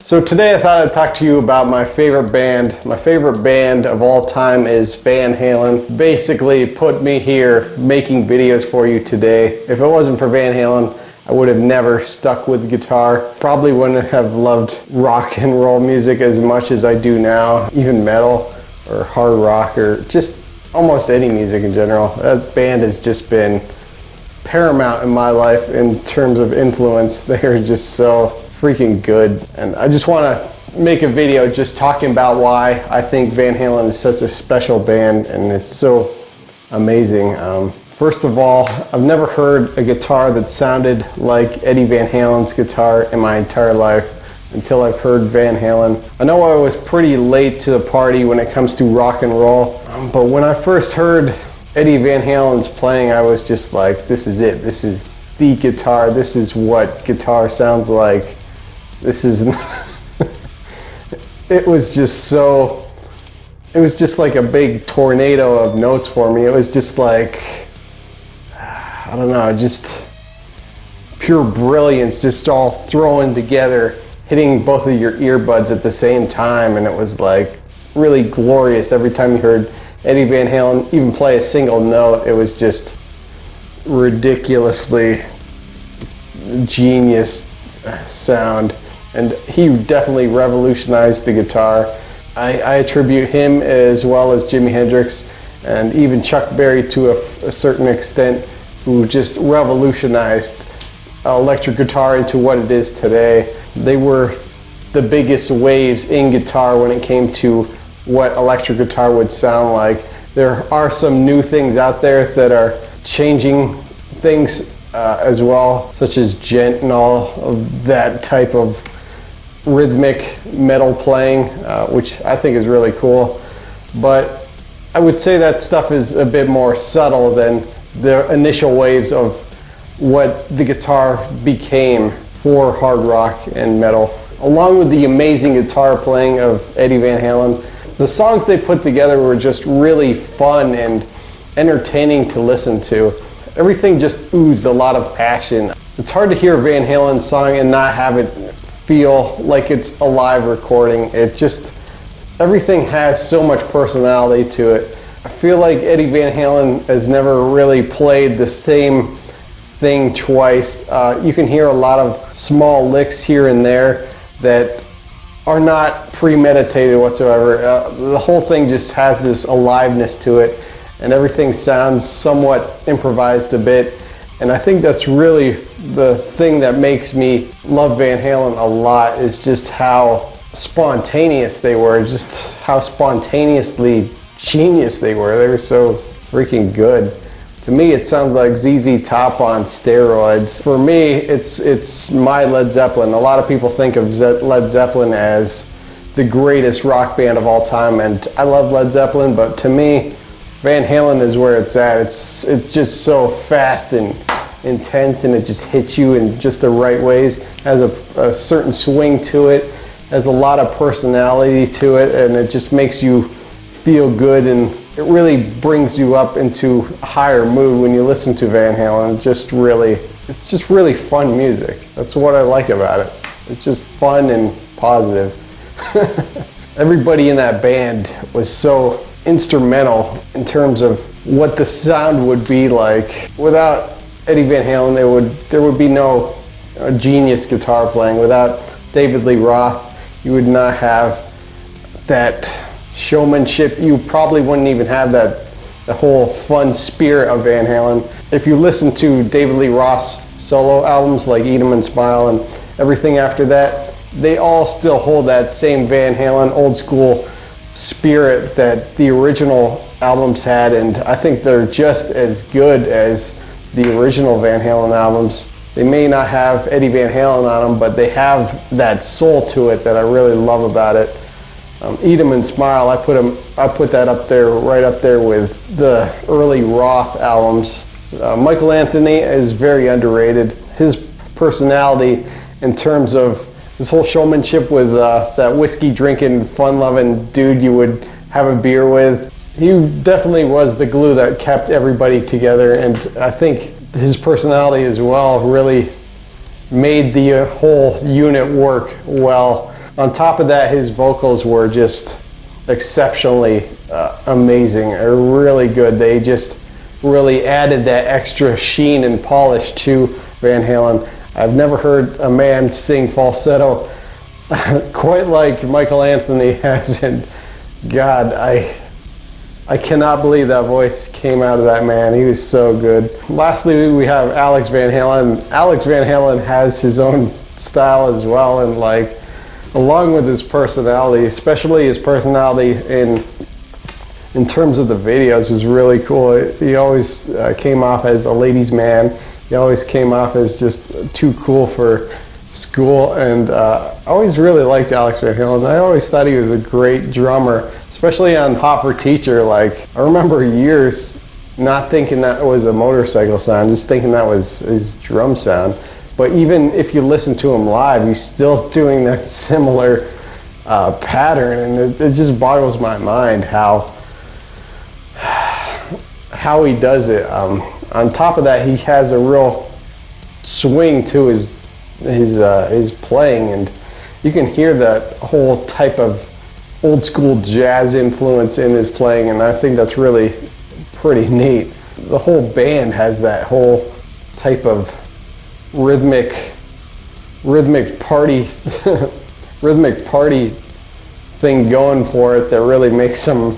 So today I thought I'd talk to you about my favorite band. My favorite band of all time is Van Halen. Basically put me here making videos for you today. If it wasn't for Van Halen, I would have never stuck with guitar. Probably wouldn't have loved rock and roll music as much as I do now, even metal or hard rock or just almost any music in general. That band has just been paramount in my life in terms of influence. They are just so freaking good, and I just want to make a video just talking about why I think Van Halen is such a special band and it's so amazing. First of all, I've never heard a guitar that sounded like Eddie Van Halen's guitar in my entire life until I've heard Van Halen. I know I was pretty late to the party when it comes to rock and roll, but when I first heard Eddie Van Halen's playing, I was just like, this is it. This is the guitar. This is what guitar sounds like. This is, it was just like a big tornado of notes for me. It was just like, I don't know, just pure brilliance, just all thrown together, hitting both of your earbuds at the same time. And it was like really glorious every time you heard Eddie Van Halen even play a single note. It was just ridiculously genius sound. And he definitely revolutionized the guitar. I attribute him as well as Jimi Hendrix and even Chuck Berry to a certain extent, who just revolutionized electric guitar into what it is today. They were the biggest waves in guitar when it came to what electric guitar would sound like. There are some new things out there that are changing things as well, such as gent and all of that type of rhythmic metal playing, which I think is really cool. But I would say that stuff is a bit more subtle than the initial waves of what the guitar became for hard rock and metal. Along with the amazing guitar playing of Eddie Van Halen, the songs they put together were just really fun and entertaining to listen to. Everything just oozed a lot of passion. It's hard to hear a Van Halen song and not have it feel like it's a live recording. It just, everything has so much personality to it. I feel like Eddie Van Halen has never really played the same thing twice. You can hear a lot of small licks here and there that are not premeditated whatsoever. The whole thing just has this aliveness to it, and everything sounds somewhat improvised a bit. And I think that's really the thing that makes me love Van Halen a lot, is just how spontaneous they were, just how spontaneously genius they were. They were so freaking good. To me, it sounds like ZZ Top on steroids. For me, it's my Led Zeppelin. A lot of people think of Led Zeppelin as the greatest rock band of all time, and I love Led Zeppelin, but to me, Van Halen is where it's at. It's just so fast and intense, and it just hits you in just the right ways. Has a certain swing to it, has a lot of personality to it, and it just makes you feel good, and it really brings you up into a higher mood when you listen to Van Halen. It's just really fun music. That's what I like about it. It's just fun and positive. Everybody in that band was so instrumental in terms of what the sound would be like. Without Eddie Van Halen, there would be no genius guitar playing. Without David Lee Roth, you would not have that showmanship. You probably wouldn't even have the whole fun spirit of Van Halen. If you listen to David Lee Roth's solo albums like Eat 'Em and Smile and everything after that, they all still hold that same Van Halen old school spirit that the original albums had, and I think they're just as good as the original Van Halen albums. They may not have Eddie Van Halen on them, but they have that soul to it that I really love about it. Eat 'Em and Smile, I put that up there, right up there with the early Roth albums. Michael Anthony is very underrated. His personality in terms of this whole showmanship with that whiskey drinking, fun loving dude you would have a beer with. He definitely was the glue that kept everybody together, and I think his personality as well really made the whole unit work well. on top of that, his vocals were just exceptionally amazing, really good. They just really added that extra sheen and polish to Van Halen. I've never heard a man sing falsetto quite like Michael Anthony has, and God, I cannot believe that voice came out of that man. He was so good. Lastly, we have Alex Van Halen. Alex Van Halen has his own style as well, and like, along with his personality, especially his personality in terms of the videos, was really cool. He always came off as a ladies' man. He always came off as just too cool for school, and I always really liked Alex Van Halen. I always thought he was a great drummer, especially on Hot for Teacher. Like, I remember years not thinking that was a motorcycle sound, just thinking that was his drum sound. But even if you listen to him live, he's still doing that similar pattern, and it just boggles my mind how he does it. On top of that, he has a real swing to his playing, and you can hear that whole type of old school jazz influence in his playing, and I think that's really pretty neat. The whole band has that whole type of rhythmic party rhythmic party thing going for it that really makes them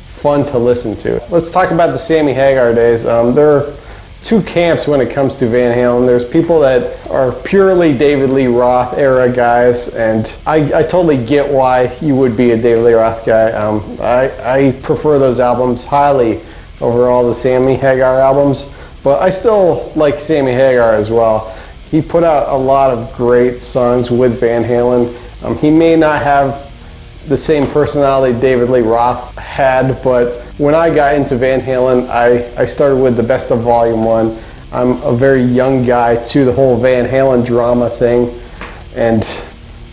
fun to listen to. Let's talk about the Sammy Hagar days. There are two camps when it comes to Van Halen. There's people that are purely David Lee Roth era guys, and I totally get why you would be a David Lee Roth guy. I prefer those albums highly over all the Sammy Hagar albums, but I still like Sammy Hagar as well. He put out a lot of great songs with Van Halen. He may not have the same personality David Lee Roth had, but when I got into Van Halen, I started with the Best of Volume 1. I'm a very young guy to the whole Van Halen drama thing, and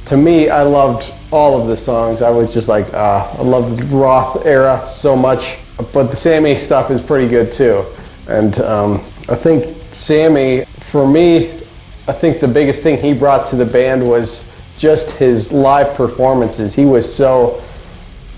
to me, I loved all of the songs. I was just like, I love the Roth era so much, but the Sammy stuff is pretty good too. And I think Sammy, for me, I think the biggest thing he brought to the band was just his live performances. He was so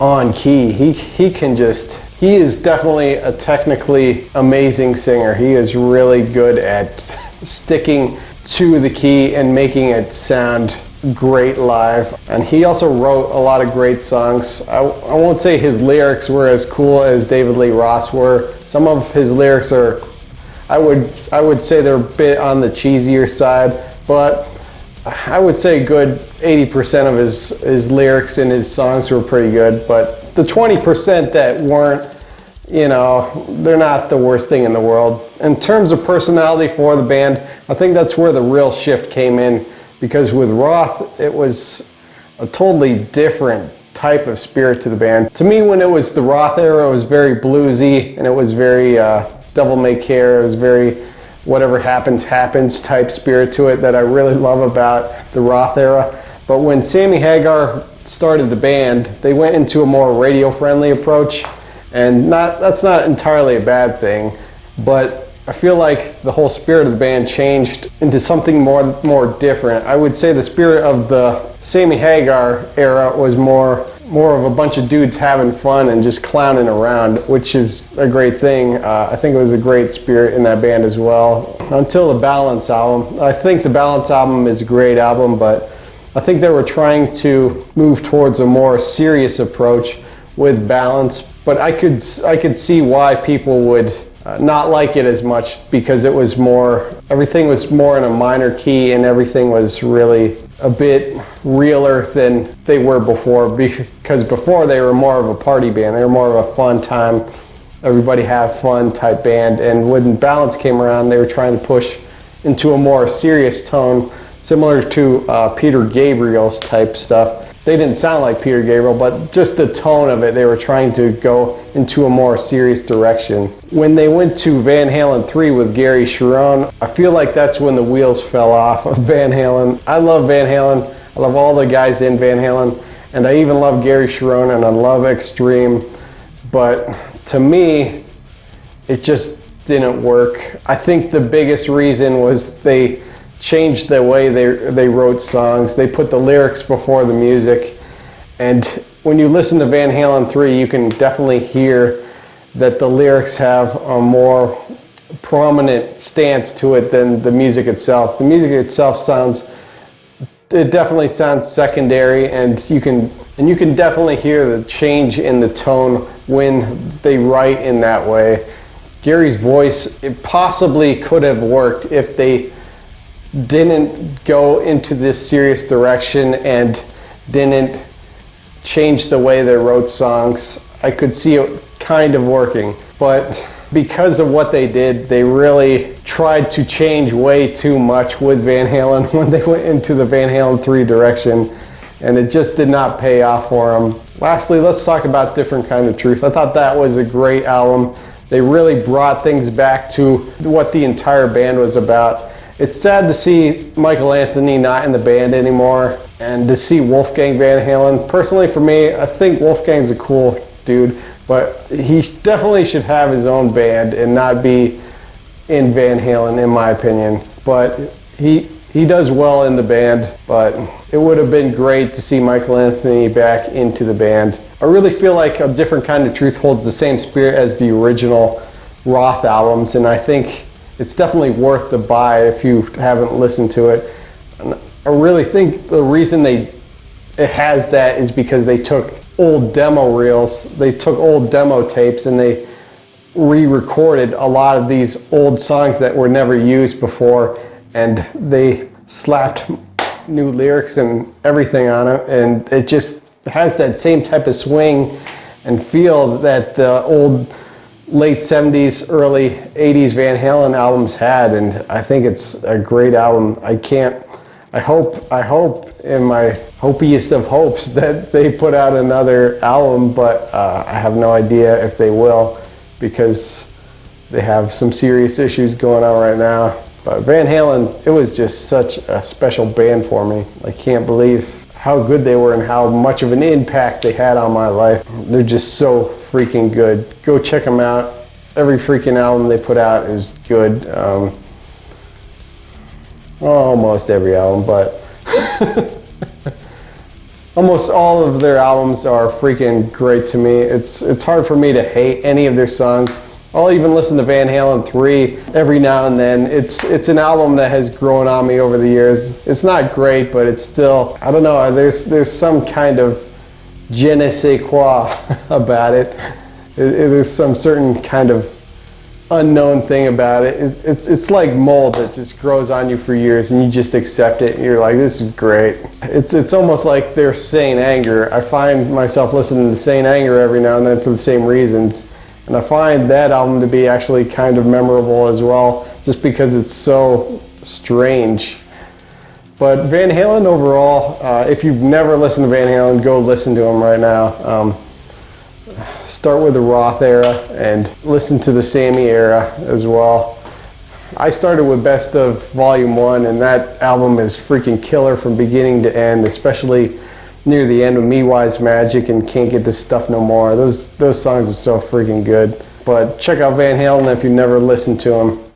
on key. He is definitely a technically amazing singer. He is really good at sticking to the key and making it sound great live. And he also wrote a lot of great songs. I won't say his lyrics were as cool as David Lee Roth's were. Some of his lyrics are, I would say they're a bit on the cheesier side, but I would say good 80% of his lyrics in his songs were pretty good. But the 20% that weren't, you know, they're not the worst thing in the world. In terms of personality for the band, I think that's where the real shift came in, because with Roth, it was a totally different type of spirit to the band. To me, when it was the Roth era, it was very bluesy, and it was very Devil May Care. It was very whatever happens, happens type spirit to it that I really love about the Roth era. But when Sammy Hagar started the band, they went into a more radio-friendly approach, and that's not entirely a bad thing, but I feel like the whole spirit of the band changed into something more different. I would say the spirit of the Sammy Hagar era was more of a bunch of dudes having fun and just clowning around, which is a great thing. I think it was a great spirit in that band as well. Until the Balance album. I think the Balance album is a great album, but I think they were trying to move towards a more serious approach with Balance, but I could see why people would not like it as much, because everything was more in a minor key, and everything was really a bit realer than they were before, because before they were more of a party band. They were more of a fun time, everybody have fun type band, and when Balance came around, they were trying to push into a more serious tone, similar to Peter Gabriel's type stuff. They didn't sound like Peter Gabriel, but just the tone of it, they were trying to go into a more serious direction. When they went to Van Halen 3 with Gary Cherone, I feel like that's when the wheels fell off of Van Halen. I love Van Halen. I love all the guys in Van Halen, and I even love Gary Cherone, and I love Extreme. But to me, it just didn't work. I think the biggest reason was they changed the way they wrote songs. They put the lyrics before the music. And when you listen to Van Halen 3, you can definitely hear that the lyrics have a more prominent stance to it than the music itself. The music itself definitely sounds secondary, and you can definitely hear the change in the tone when they write in that way. Gary's voice, it possibly could have worked if they didn't go into this serious direction and didn't change the way they wrote songs. I could see it kind of working, but because of what they did, they really tried to change way too much with Van Halen when they went into the Van Halen 3 direction, and it just did not pay off for them. Lastly, let's talk about Different Kind of Truth. I thought that was a great album. They really brought things back to what the entire band was about. It's sad to see Michael Anthony not in the band anymore, and to see Wolfgang Van Halen. Personally, for me, I think Wolfgang's a cool dude, but he definitely should have his own band and not be in Van Halen, in my opinion. But he does well in the band, but it would have been great to see Michael Anthony back into the band. I really feel like A Different Kind of Truth holds the same spirit as the original Roth albums, and I think it's definitely worth the buy if you haven't listened to it. And I really think the reason it has that is because they took old demo reels, they took old demo tapes, and they re-recorded a lot of these old songs that were never used before, and they slapped new lyrics and everything on it, and it just has that same type of swing and feel that the old late 70s, early 80s Van Halen albums had, and I think it's a great album. I hope in my hopiest of hopes that they put out another album, but I have no idea if they will, because they have some serious issues going on right now. But Van Halen, it was just such a special band for me. I can't believe how good they were and how much of an impact they had on my life. They're just so freaking good. Go check them out. Every freaking album they put out is good. Almost every album, but almost all of their albums are freaking great to me. It's hard for me to hate any of their songs. I'll even listen to Van Halen 3 every now and then. It's an album that has grown on me over the years. It's not great, but it's still, I don't know, there's some kind of je ne sais quoi about it. It is some certain kind of unknown thing about it. It's like mold that just grows on you for years, and you just accept it, and you're like, this is great. It's almost like they're Saint Anger. I find myself listening to Saint Anger every now and then for the same reasons, and I find that album to be actually kind of memorable as well, just because it's so strange. But Van Halen overall, if you've never listened to Van Halen, go listen to him right now. Start with the Roth era and listen to the Sammy era as well. I started with Best of Volume 1, and that album is freaking killer from beginning to end, especially near the end with Me Wise Magic and Can't Get This Stuff No More. Those songs are so freaking good. But check out Van Halen if you've never listened to him.